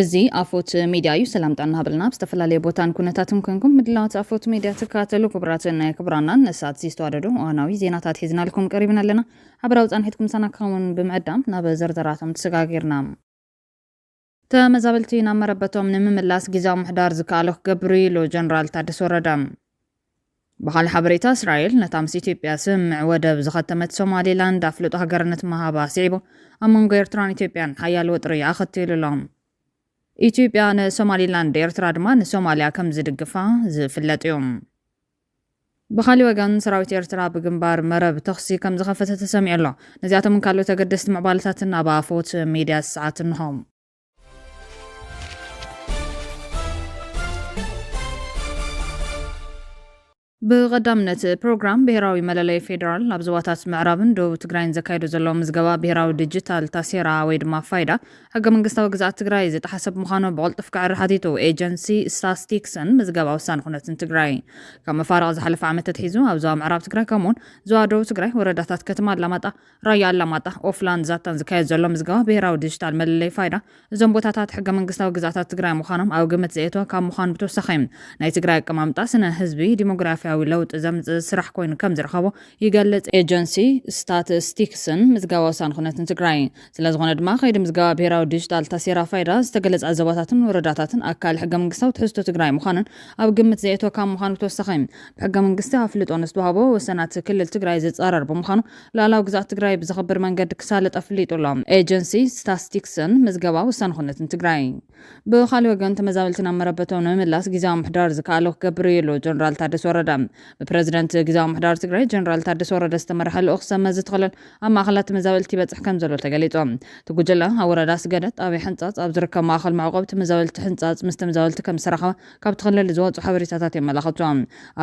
እዚ ኣፎት ሚድያ እዩ ሰላምጣና ሃብልና ብዝተፈላለየ ቦታን ኩነታትን ኮንኩም ምድላዋት ኣፎት ሚድያ ትከታተሉ ክቡራትን ክቡራናን ነሳት ዝተዋደዱ እዋናዊ ዜናታት ሒዝናልኩም ቀሪብና ኣለና ሓበራዊ ጻንሒትኩም ሰናካውን ብምዕዳም ናብ ዘርዘራቶም ተሰጋጊርና ተመዛበልቲ ናብ መረበቶም ንምምላስ ጊዜያዊ ምሕዳር ዝከኣሎ ክገብሩ ኢሉ ጀነራል ታደሰ ወረደ በኻል ሓበሬታ እስራኤል ነታ ምስ ኢትዮጵያ ስምምዕ ወደብ ዝኸተመት ሶማሌላንድ ኣፍልጦ ሃገርነት መሃባ ስዒቡ ኣብ መንጎ ኤርትራን ኢትዮጵያን ሓያል ወጥሪ ኣኸቲሉሎም ኢትዮጵያ ንሶማሊላንድ ኤርትራ ድማ ንሶማሊያ ከም ዝድግፋ ዝፍለጥ እዩ። ብኻሊእ ወገን ሰራዊት ኤርትራ ብግንባር መረብ ተኽሲ ከም ዝኸፈተ ተሰሚዑ ኣሎ። ነዚኣቶም ካልኦት ተገደስቲ ምዕባለታትን ኣብ ኣፎት ሚድያ ሰዓት እንሆም። ብቀዳምነት ፕሮግራም ብሄራዊ መለለይ ፌደራል ኣብ ዞባታት ምዕራብን ደቡብ ትግራይን ዘካይዱ ዘሎ ምዝገባ ብሄራዊ ዲጂታል ታሴራ ወይ ድማ ፋይዳ ሕገ መንግስታዊ ግዛኣት ትግራይ ዝተሓሰብ ምዃኑ ብቕልጡፍ ክዕሪ ሓቲቱ ኤጀንሲ ስታትስቲክስን ምዝገባ ውሳነ ኩነትን ትግራይ ካብ መፋረቕ ዝሓለፈ ዓመታት ሒዙ ኣብ ዞባ ምዕራብ ትግራይ ከምኡውን ዞባ ደቡብ ትግራይ ወረዳታት ከተማ ኣላማጣ፣ ራያ ኣላማጣ፣ ኦፍላንድ ዛታን ዝካየድ ዘሎ ምዝገባ ብሄራዊ ዲጂታል መለለይ ፋይዳ እዞም ቦታታት ሕገ መንግስታዊ ግዛኣታት ትግራይ ምዃኖም ኣብ ግምት ዘእተወ ካብ ምዃኑ ብተወሳኺ ናይ ትግራይ ኣቀማምጣ ስነ ህዝቢ ዲሞግራፊያዊ ለውጥ ዘምጽእ ስራሕ ኮይኑ ከም ዝረኸቦ ይገልጽ ኤጀንሲ ስታትስቲክስን ምዝገባ ውሳነ ኩነትን ትግራይ ስለዝኾነ ድማ ከይዲ ምዝገባ ብሄራዊ ዲጂታል ታሴራ ፋይዳ ዝተገለጸ ዞባታትን ወረዳታትን ኣካል ሕገ መንግስታዊ ትሕዝቶ ትግራይ ምዃኑን ኣብ ግምት ዘእተወ ካብ ምዃኑ ብተወሳኺ ብሕገ መንግስቲ ኣፍልጦ ንዝተዋህቦ ወሰናት ክልል ትግራይ ዝጻረር ብምዃኑ ላዕላዊ ግዛኣት ትግራይ ብዝኽብር መንገዲ ክሳለጥ ኣፍሊጡሎም ኤጀንሲ ስታትስቲክስን ምዝገባ ውሳነ ኩነትን ትግራይ ብኻሊእ ወገን ተመዛበልቲ ናብ መረበቶም ንምምላስ ጊዜያዊ ምሕዳር ዝከኣሎ ክገብሩ ኢሉ ጀነራል ታደሰ ወረደ ብፕረዚደንት ጊዜያዊ ምሕዳር ትግራይ ጀነራል ታደሰ ወረደ ዝተመርሐ ልኡኽ ሰመ ዝትኽለል ኣብ ማእኸላት ተመዛበልቲ ይበጽሕ ከም ዘሎ ተገሊጹ ትጉጅለ ኣብ ወረዳ ስገደት ጣብያ ሕንጻጽ ኣብ ዝርከብ ማእኸል መዕቆብ ተመዛበልቲ ሕንጻጽ ምስ ተመዛበልቲ ከም ዝሰራኸበ ካብ ትኽልል ዝወጹ ሓበሬታታት የመላኽቱ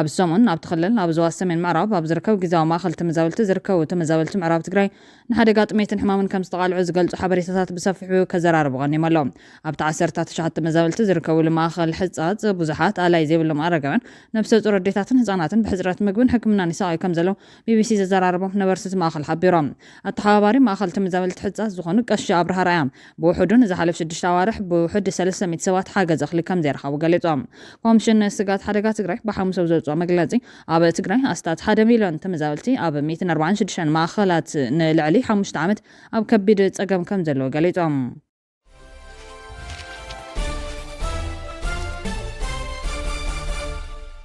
ኣብ ሰሙን ኣብ ትኽልል ኣብ ዞባ ሰሜን ምዕራብ ኣብ ዝርከብ ጊዜያዊ ማእኸል ተመዛበልቲ ዝርከቡ ተመዛበልቲ ምዕራብ ትግራይ ንሓደጋ ጥሜትን ሕማምን ከም ዝተቓልዑ ዝገልጹ ሓበሬታታት ብሰፊሑ ከዘራርቡ ቀኒዮም ኣሎ ኣብቲ 19 ተመዛበልቲ ዝርከብሉ ማእኸል ሕጻጽ ብዙሓት ኣላይ ዘይብሎም ኣረጋውያን ነፍሰ ጡር ኣዴታትን ህጻናትን ብሕፅረት ምግብን ሕክምናን ይሰቃዩ ከም ዘለዉ ቢቢሲ ዘዘራርቦም ነበርቲ ማእኸል ሓቢሮም ኣተሓባባሪ ማእኸል ተመዛበልቲ ሕጻጽ ዝኾኑ ቀሺ ኣብርሃ ራእያ ብውሕዱን ዝሓለፈ 6 ኣዋርሕ ብውሕድ 300 ሰባት ሓገዝ እኽሊ ከም ዘይረኸቡ ገሊፆም ኮሚሽን ስጋት ሓደጋ ትግራይ ብሓሙስ ዘውፅኦ መግለጺ ኣብ ትግራይ ኣስታት 1 ሚልዮን ተመዛበልቲ ኣብ 146 ማእኸላት ንልዕሊ 5 ዓመት ኣብ ከቢድ ፀገም ከም ዘለዎ ገሊፆም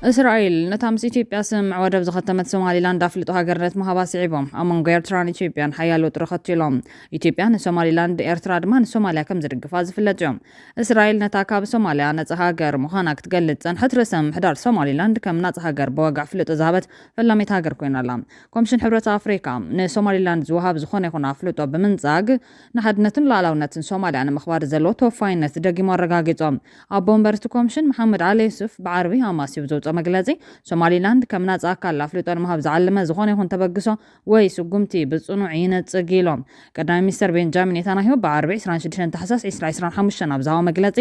እስራኤል ነታ ምስ ኢትዮጵያ ስምምዕ ወደብ ዝኸተመት ሶማሊላንድ ኣፍልጦ ሃገርነት መሃባ ስዒቦም ኣብ መንጎ ኤርትራን ኢትዮጵያን ሓያል ውጥሪ ኸቲሎም ኢትዮጵያ ንሶማሊላንድ ኤርትራ ድማ ንሶማልያ ከም ዝድግፋ ዝፍለጥ እዮም እስራኤል ነታ ካብ ሶማልያ ነፃ ሃገር ምዃና ክትገልጽ ፀንሐት ርእሰ ምምሕዳር ሶማሊላንድ ከም ናፃ ሃገር ብወጋዕ ፍልጦ ዝሃበት ፈላሜት ሃገር ኮይና ኣላ ኮሚሽን ሕብረት ኣፍሪካ ንሶማሊላንድ ዝወሃብ ዝኾነ ይኹን ኣፍልጦ ብምንጻግ ንሓድነትን ሉዓላውነትን ሶማልያ ንምኽባር ዘለዎ ተወፋይነት ደጊሞ ኣረጋጊጾም ኣቦ ወንበርቲ ኮሚሽን መሓመድ ዓሊ ዩሱፍ ብዓርቢ ኣማሲቡ ዘውፅኦ መግለጺ ሶማሊላንድ ከም ናፃ ኣካል ኣፍልጦ ንምሃብ ዝዓለመ ዝኾነ ይኹን ተበግሶ ወይ ስጉምቲ ብጽኑዕ ይነጽግ ኢሎም ቀዳማይ ሚኒስትር ቤንጃሚን ኔታንያሁ ብዓርቢ 26 ታሕሳስ 2025 ኣብ ዝሃቦ መግለጺ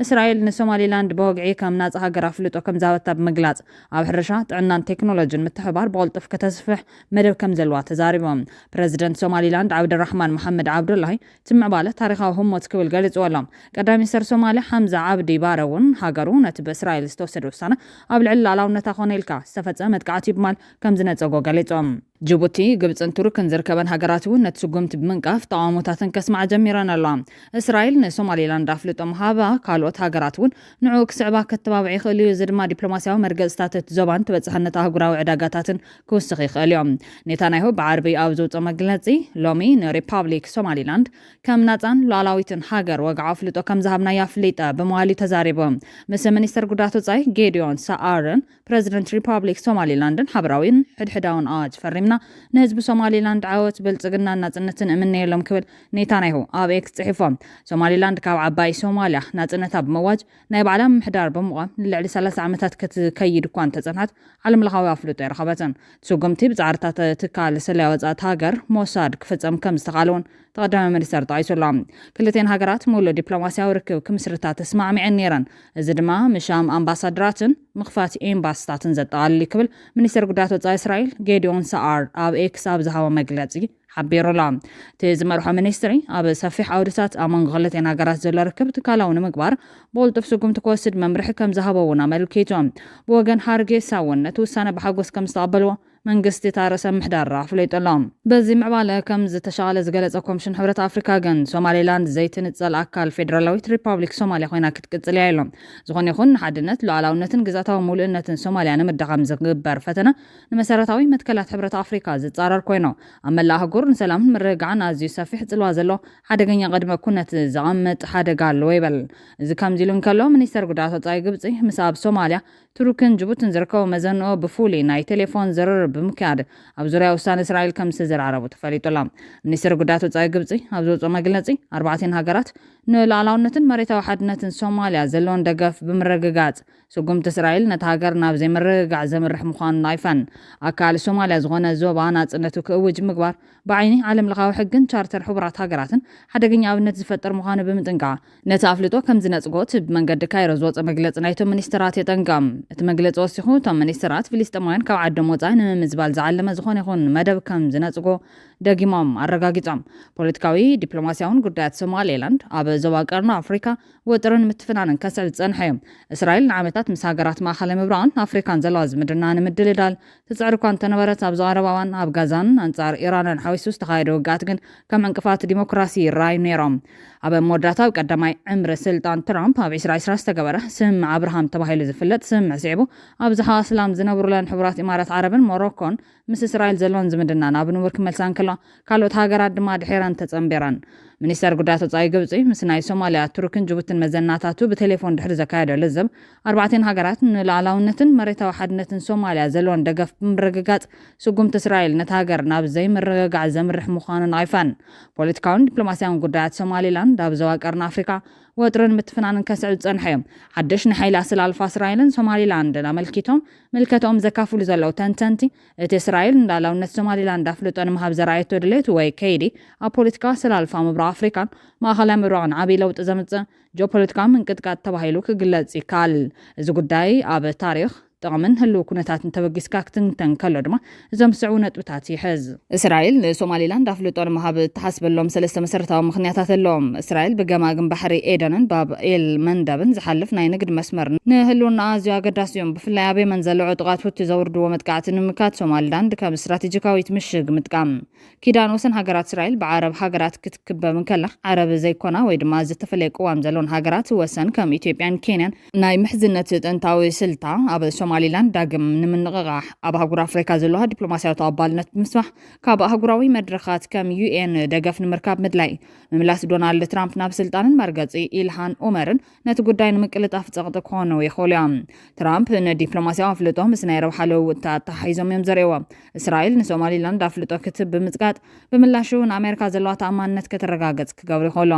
እስራኤል ንሶማሊላንድ ብወግዒ ከም ናፃ ሃገር ኣፍልጦ ከም ዝሃበታ ብምግላጽ ኣብ ሕርሻ ጥዕናን ቴክኖሎጅን ምትሕባር ብቕልጡፍ ከተስፍሕ መደብ ከም ዘለዋ ተዛሪቦም ፕረዚደንት ሶማሊላንድ ዓብድራሕማን መሐመድ ዓብዱላሂ እቲ ምዕባለ ታሪኻዊ ህሞት ክብል ገሊጽዎ ኣሎ ቀዳማይ ሚኒስትር ሶማልያ ሓምዛ ዓብዲ ባረ እውን ሃገሩ ነቲ ብእስራኤል ዝተወሰደ ውሳነ ኣብ ልዕሊ ላዕላውነታ ኮነ ኢልካ ዝተፈጸመ መጥቃዕቲ ይብማል ከም ዝነጸጎ ገሊጾም ጅቡቲ ግብፅን ቱርክን ዝርከበን ሃገራት እውን ነቲ ስጉምቲ ብምንቃፍ ተቃውሞታትን ከስማዕ ጀሚረን ኣለዋ እስራኤል ንሶማሊላንድ ኣፍልጦ ምሃባ ካልኦት ሃገራት እውን ንዑ ክስዕባ ከተባብዕ ይኽእል እዩ እዚ ድማ ዲፕሎማስያዊ መርገጽታት እቲ ዞባን ትበጽሕነት ኣህጉራዊ ዕዳጋታትን ክውስኽ ይኽእል እዮም ኔታንያሁ ብዓርቢ ኣብ ዘውፅኦ መግለጺ ሎሚ ንሪፓብሊክ ሶማሊላንድ ከም ናፃን ሉዓላዊትን ሃገር ወግዓ ኣፍልጦ ከም ዝሃብና ኣፍሊጠ ብምባሉ ተዛሪቦም ምስ ሚኒስተር ጉዳያት ወጻኢ ጌዲዮን ሰዓርን ፕረዚደንት ሪፓብሊክ ሶማሊላንድን ሓበራዊን ሕድሕዳውን ኣዋጅ ፈሪምና ንህዝቢ ሶማሊላንድ ዓወት ብልጽግና ናጽነትን እምነየሎም ክብል ኔታንያሁ ኣብ ኤክስ ጽሒፎም ሶማሊላንድ ካብ ዓባይ ሶማልያ ናጽነታ ብምዋጅ ናይ ባዕላ ምሕዳር ብምቋም ንልዕሊ 30 ዓመታት ክትከይድ እኳ እንተጸንሐት ዓለምለኻዊ ኣፍልጦ ይረኸበትን ስጉምቲ ብጻዕርታት ትካል ሰላያ ወጻእቲ ሃገር ሞሳድ ክፍጸም ከም ዝተኻለውን ተቐዳሚ ሚኒስተር ጠቒሱሎም ክልቴን ሃገራት ሙሉእ ዲፕሎማስያዊ ርክብ ክምስርታ ተስማዕሚዐን ነይረን እዚ ድማ ምሻም ኣምባሳደራትን ምኽፋት ኤምባሲታትን ዘጠቓልል ክብል ሚኒስተር ጉዳያት ወጻኢ እስራኤል ጌዲዮን ሰዓር ኣብ ኤክስ ኣብ ዝሃቦ መግለጺ حبيرولا تزمرح منستري أب سفيح أودسات أمان غلط يناقرات زلار كبت كالاون مقبار بولت فسوكم تكوسد ممرح كم زهبونا ملكيتهم بوغن حارجي ساون نتوسانا بحقوس كم استقبلوا መንግስቲ ታረሰ ምሕዳራ ፍለይጠሎም በዚ ምዕባለ ከም ዝተሻለ ዝገለጸ ኮሚሽን ሕብረት ኣፍሪካ ግን ሶማሌላንድ ዘይትንጸል ኣካል ፌደራላዊት ሪፐብሊክ ሶማልያ ኮይና ክትቅጽል እያ ኢሎም ዝኾነ ይኹን ሓድነት ሉዓላውነትን ግዛታዊ ሙሉእነትን ሶማልያ ንምድኻም ዝግበር ፈተነ ንመሰረታዊ መትከላት ሕብረት ኣፍሪካ ዝጻረር ኮይኑ ኣብ መላእ ኣህጉር ንሰላምን ምርግጋዕን ኣዝዩ ሰፊሕ ጽልዋ ዘሎ ሓደገኛ ቅድመ ኩነት ዘቐምጥ ሓደጋ ኣለዎ ይበል እዚ ከምዚ ኢሉ እንከሎ ሚኒስተር ጉዳያት ወጻኢ ግብጺ ምስ ኣብ ሶማልያ ቱርክን ጅቡትን ዝርከቡ መዘንኦ ብፍሉይ ናይ ቴሌፎን ዝርርብ ብምክያድ ኣብ ዙርያ ውሳነ እስራኤል ከም ዝተዘራረቡ ተፈሊጡላ ሚኒስትር ጉዳያት ወጻኢ ግብጺ ኣብ ዘውፅኦ መግለጺ 4 ሃገራት ንሉዓላውነትን መሬታዊ ሓድነትን ሶማልያ ዘለዎን ደገፍ ብምርግጋጽ ስጉምቲ እስራኤል ነቲ ሃገር ናብ ዘይምርግጋዕ ዘምርሕ ምዃኑ ኣይፈን ኣካል ሶማልያ ዝኾነ ዞባ ናጽነቱ ክእውጅ ምግባር ብዓይኒ ዓለም ለኻዊ ሕግን ቻርተር ሕቡራት ሃገራትን ሓደገኛ ኣብነት ዝፈጠር ምዃኑ ብምጥንቃቕ ነቲ ኣፍልጦ ከም ዝነጽጎት ብመንገዲ ካይሮ ዝወፅኦ መግለጺ ናይቶም ሚኒስትራት የጠንቀም እቲ መግለጺ ወሲኹ እቶም ሚኒስትራት ፊሊስጢማውያን ካብ ዓዶም ወጻኢ ንምዝባል ዝዓለመ ዝኾነ ይኹን መደብ ከም ዝነጽጎ ደጊሞም ኣረጋጊጾም ፖለቲካዊ ዲፕሎማስያውን ጉዳያት ሶማሌላንድ ኣብ ዞባ ቀርኒ ኣፍሪካ ወጥርን ምትፍናንን ከስዕብ ዝጸንሐ እዮም እስራኤል ንዓመታት ምስ ሃገራት ማእኸላይ ምብራቕን ኣፍሪካን ዘለዋ ዝምድና ንምድልዳል ትጽዕር እኳ እንተነበረት ኣብ ዝቐረባ እዋን ኣብ ጋዛን ኣንጻር ኢራንን ሓዊሱ ዝተኻየደ ውግኣት ግን ከም ዕንቅፋት ዲሞክራሲ ይረኣዩ ነይሮም ኣብ መወዳእታ ቀዳማይ ዕምሪ ስልጣን ትራምፕ ኣብ 2020 ዝተገበረ ስምምዕ አብርሃም ተባሂሉ ዝፍለጥ ስምምዕ ስዒቡ ኣብዝሓ ሰላም ዝነብሩለን ሕቡራት ኢማራት ዓረብን ሞሮኮን ምስ እስራኤል ዘለዎን ዝምድና ናብ ንቡር ክመልሳን ከሎ ካልኦት ሃገራት ድማ ድሒረን ተጸምቢረን ሚኒስተር ጉዳያት ወጻኢ ግብጺ ምስ ናይ ሶማልያ ቱርክን ጅቡትን መዘናታቱ ብቴሌፎን ድሕሪ ዘካየደ ልዝብ 4 ሃገራት ንሉዓላውነትን መሬታዊ ሓድነትን ሶማልያ ዘለዎን ደገፍ ብምርግጋጽ ስጉምቲ እስራኤል ነቲ ሃገር ናብ ዘይምርግጋዕ ዘምርሕ ምዃኑን ኣይፈን ፖለቲካውን ዲፕሎማስያውን ጉዳያት ሶማሌላንድ ኣብ ዞባ ቀርኒ ኣፍሪካ ወጥርን ምትፍናንን ከስዕብ ዝጸንሐ እዮም ሓድሽ ንሓይሊ ኣሰላልፋ እስራኤልን ሶማሌላንድን ኣመልኪቶም ምልከቶም ዘካፍሉ ዘለዉ ተንተንቲ እቲ እስራኤል ንሉዓላውነት ሶማሌላንድ ኣፍልጦ ንምሃብ ዘርኣየቶ ድሌት ወይ ከይዲ ኣብ ፖለቲካዊ ኣሰላልፋ ምብራቕ ኣፍሪካን ማእኸላይ ምብራቕን ዓብዪ ለውጢ ዘምጽእ ጂኦፖለቲካዊ ምንቅጥቃጥ ተባሂሉ ክግለጽ ይከኣል እዚ ጉዳይ ኣብ ታሪኽ طقمن هلو كنتات تبغيس كاكتن تنكلو دما زم سعو نطبታት ይሕዝ እስራኤል ሶማሌላንድ አፍልጦን መሃብ ተሐስበሎም ሰለስተ መሰረታዊ ምክንያታት ኣለዎም እስራኤል በገማግን ባሕሪ ኤደንን ባብኤል መንደብን ዝሓልፍ ናይ ንግድ መስመር ንህልውና ኣዝዩ ኣገዳሲ እዮም ብፍላይ ኣብ የመን ዘለዑ ጥቃት ውቲ ዘውርድዎ መጥቃዕትን ምካት ሶማሌላንድ ከም ስትራቴጂካዊት ምሽግ ምጥቃም ኪዳን ወሰን ሃገራት እስራኤል ብዓረብ ሃገራት ክትክበብ ከላ ዓረብ ዘይኮና ወይ ድማ ዝተፈለየ ቅዋም ዘለዎን ሃገራት ወሰን ከም ኢትዮጵያን ኬንያን ናይ ምሕዝነት ጥንታዊ ስልታ ኣብ ሶማሌላንድ ዳግም ንምንቅቃሕ ኣብ ሃገር ኣፍሪካ ዘለዋ ዲፕሎማስያዊ ተቐባልነት ምስማሕ ካብ ሃገራዊ መድረኻት ከም ዩኤን ደገፍ ንምርካብ ምድላይ ምምላስ ዶናልድ ትራምፕ ናብ ስልጣንን መርገጺ ኢልሃን ኦመርን ነቲ ጉዳይ ንምቅልጣፍ ጸቕጢ ክኾኑ ይኽእሉ እዮም ትራምፕ ንዲፕሎማስያዊ ኣፍልጦ ምስ ናይ ረብሓ ለውጥታት ተሓሒዞም እዮም ዘርእይዎ እስራኤል ንሶማሌላንድ ኣፍልጦ ክትብ ብምጽቃጥ ብምላሹ ንኣሜሪካ ዘለዋ ተኣማንነት ከተረጋገጽ ክገብሩ ይኽእሉ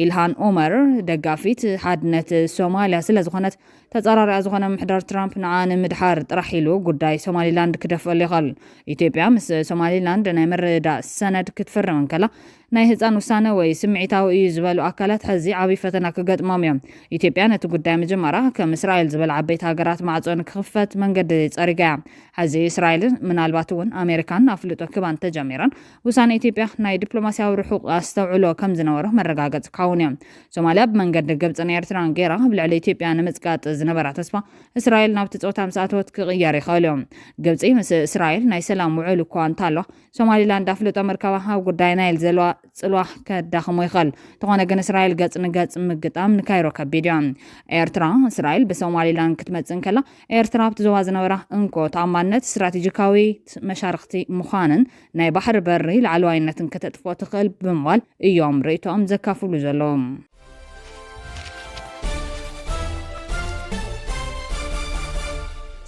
ኢልሃን ኦመር ደጋፊት ሓድነት ሶማልያ ስለ ዝኾነት ተጻራርያ ዝኾነ ምሕዳር ትራምፕ ንዓነ ምድሓር ጥራሕ ኢሉ ጉዳይ ሶማሌላንድ ክደፍአሉ ይኽእል ኢትዮጵያ ምስ ሶማሌላንድ ናይ ምርዳእ ሰነድ ክትፈርም ከላ ናይ ህፃን ውሳነ ወይ ስምዒታዊ እዩ ዝበሉ ኣካላት ሕዚ ዓብይ ፈተና ክገጥሞም እዮም ኢትዮጵያ ነቲ ጉዳይ መጀመራ ከም እስራኤል ዝበል ዓበይቲ ሃገራት ማዕጾን ክኽፈት መንገዲ ጸሪጋ ሕዚ እስራኤል ምናልባት እውን ኣሜሪካን ኣፍልጦ ክባን ተጀሚረን ውሳነ ኢትዮጵያ ናይ ዲፕሎማስያዊ ርሑቕ ኣስተውዕሎ ከም ዝነበረ መረጋገጽ ካውን እዮም ሶማልያ ብመንገዲ ግብጽን ኤርትራን ጌራ ብልዕሊ ኢትዮጵያ ንምጽቃጥ ዝነበራ ተስፋ እስራኤል ናብ ጾታ ምሳኣቶት ክቕየር ይኽእል እዮም ግብጺ ምስ እስራኤል ናይ ሰላም ውዕል እኳ እንተሎ ሶማሌላንድ ኣፍልጦ መርከባ ኣብ ጉዳይ ናይል ዘለዋ ጽልዋ ከዳኽሞ ይኽእል ተኾነ ግን እስራኤል ገጽ ንገጽ ምግጣም ንካይሮ ከቢድ እዮም ኤርትራ እስራኤል ብሶማሌላንድ ክትመጽእ ከላ ኤርትራ ብትዞባ ዝነበራ እንኮ ተኣማንነት ስትራቴጂካዊ መሻርክቲ ምዃንን ናይ ባሕሪ በሪ ላዕለዋይነትን ከተጥፎ ትኽእል ብምባል እዮም ርእይቶኦም ዘካፍሉ ዘለዎም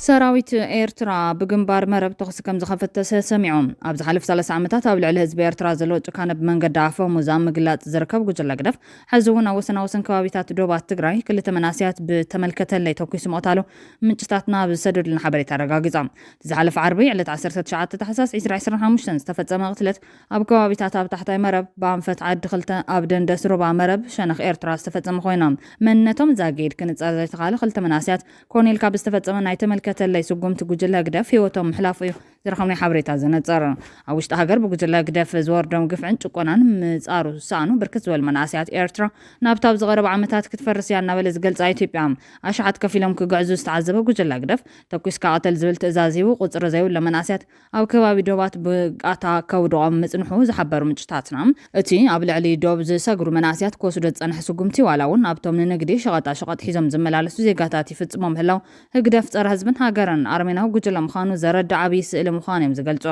ሰራዊት ኤርትራ ብግንባር መረብ ተኽሲ ከም ዝኸፈተ ሰሚዖም ኣብ ዝሓለፈ 30 ዓመታት ኣብ ልዕሊ ህዝቢ ኤርትራ ዘሎ ጭካነ ብመንገዲ ኣፈሙዝ ኣብ ምግላጽ ዝርከብ ጉጅለ ገደፍ ሕዚ እውን ኣብ ወሰናወሰን ከባቢታት ዶባት ትግራይ ክልተ መናስያት ብተመልከተለይ ተኩሱ ምቕታሉ ምንጭታትና ብዝሰደዱልና ሓበሬታ ኣረጋጊጻ ዝሓለፈ ዓርቢ ዕለት 19 ታሕሳስ 2025 ዝተፈጸመ ቅትለት ኣብ ከባቢታት ኣብ ታሕታይ መረብ ብኣንፈት ዓዲ ክልተ ኣብ ደንደስ ሩባ መረብ ሸነኽ ኤርትራ ዝተፈጸመ ኮይኖም መንነቶም ዛጌድ ክንጻር ዘይተኻለ ክልተ መናስያት ኮኔል ካብ ዝተፈጸመ ናይ ተመልከ ተተለይ ስጉምቲ ጉጅለ ግደፍ ህይወቶም ምሕላፍ እዩ ዝረኸብናይ ሓበሬታ ዘነፀር ኣብ ውሽጢ ሃገር ብጉጅለ ግደፍ ዝወርዶም ግፍዕን ጭቆናን ምፃሩ ዝሰኣኑ ብርክት ዝበሉ መናእሰያት ኤርትራ ናብታ ኣብ ዝቐረቡ ዓመታት ክትፈርስ እያ እናበለ ዝገልፃ ኢትዮጵያ ኣሽሓት ከፊሎም ክግዕዙ ዝተዓዘበ ጉጅለ ግደፍ ተኩስካ ቀተል ዝብል ትእዛዝ ሂቡ ቁፅሪ ዘይብሉ መናእሰያት ኣብ ከባቢ ዶባት ብቃታ ከውድቖም ምፅንሑ ዝሓበሩ ምንጭታትና እቲ ኣብ ልዕሊ ዶብ ዝሰግሩ መናእሰያት ክወስዶ ዝፀንሐ ስጉምቲ ዋላ እውን ኣብቶም ንንግዲ ሸቐጣሸቐጥ ሒዞም ዝመላለሱ ዜጋታት ይፍፅሞ ምህላው ህግደፍ ፀረ ህዝብን ሃገርን ኣርሜናዊ ጉጅለ ምዃኑ ዘረድእ ዓብዪ ስእሊ ምዃኑ እዮም ዝገልጹ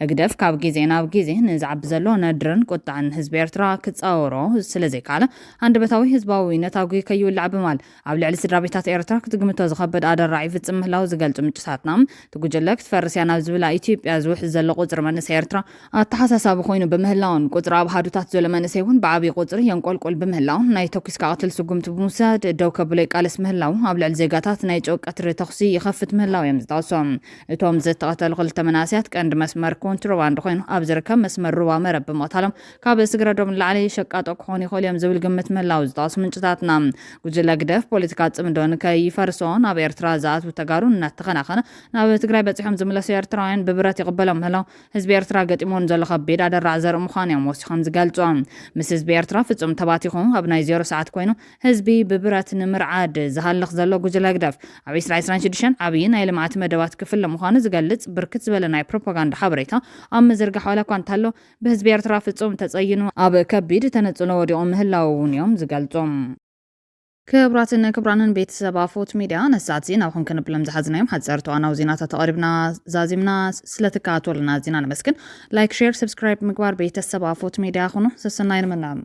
ህግደፍ ካብ ግዜ ናብ ግዜ ንዝዓቢ ዘሎ ነድርን ቁጣዕን ህዝቢ ኤርትራ ክፃወሮ ስለዘይካለ አንደበታዊ ህዝባዊ ነታዊ ከይውላዕ ብማል ኣብ ልዕሊ ስድራ ቤታት ኤርትራ ክትግምቶ ዝኸበድ ኣደራ ይፍፅም ምህላው ዝገልጹ ምንጭታትና ትጉጅለ ክትፈርስ እያ ናብ ዝብላ ኢትዮጵያ ዝውሕዝ ዘሎ ቁፅሪ መንእሰይ ኤርትራ ኣተሓሳሳቢ ኮይኑ ብምህላውን ቁፅሪ ኣብ ሃዱታት ዘሎ መንእሰይ እውን ብዓብዪ ቁፅሪ የንቆልቆል ብምህላውን ናይ ተኩስካ ቀትል ስጉምቲ ብምውሳድ ደው ከብሎ ይቃለስ ምህላው ኣብ ልዕሊ ዜጋታት ናይ ጨው ቀትሪ ተኽሲ ይኸፍት ምህላው እዮም ዝጠቕሶም እቶም ዝተቐተሉ ክልተ መናእሰያት ቀንዲ መስመር ኮንትሮባንድ ኮይኑ ኣብ ዝርከብ መስመር ሩባ መረብ ብምቕታሎም ካብ ስግረዶም ንላዕሊ ሸቃጦ ክኾኑ ይኽእሉ እዮም ዝብል ግምት ምህላው ዝጠቕሱ ምንጭታትና ጉጅለ ግደፍ ፖለቲካ ፅምዶ ንከይፈርሶ ናብ ኤርትራ ዝኣትዉ ተጋሩ እናተኸናኸነ ናብ ትግራይ በፂሖም ዝምለሱ ኤርትራውያን ብብረት ይቕበሎም ምህላው ህዝቢ ኤርትራ ገጢሞን ዘሎ ከቢድ ኣደራዕ ዘርኢ ምዃኑ እዮም ወሲኾም ዝገልጹ ምስ ህዝቢ ኤርትራ ፍጹም ተባቲኹ ኣብ ናይ 0 ሰዓት ኮይኑ ህዝቢ ብብረት ንምርዓድ ዝሃልኽ ዘሎ ጉጅለ ግደፍ ኣብ 2026 ዓብዪ ናይ ልምዓት መደባት ክፍለ ምዃኑ ዝገልጽ ብርክት ዝበለ ናይ ፕሮፓጋንዳ ሓበሬታ ኣብ ምዝርጋሕ ዋላ እኳ እንተሎ ብህዝቢ ኤርትራ ፍጹም ተጸይኑ ኣብ ከቢድ ተነጽሎ ወዲቖ ምህላው እውን እዮም ዝገልጹ ክብራንን ቤተሰብ ኣፎት ሚድያ ነሳት ዜና አሁን ክንብለም ዝሓዝናዮም ሓፀርቶ ኣናው ዜናታት ተቐሪብና ዛዚምና ስለተካተሉና ዜና ነመስክን ላይክ ሼር ሰብስክራይብ ምግባር ቤተሰብ ኣፎት ሚድያ ኹኑ ሰሰናይ ንመናም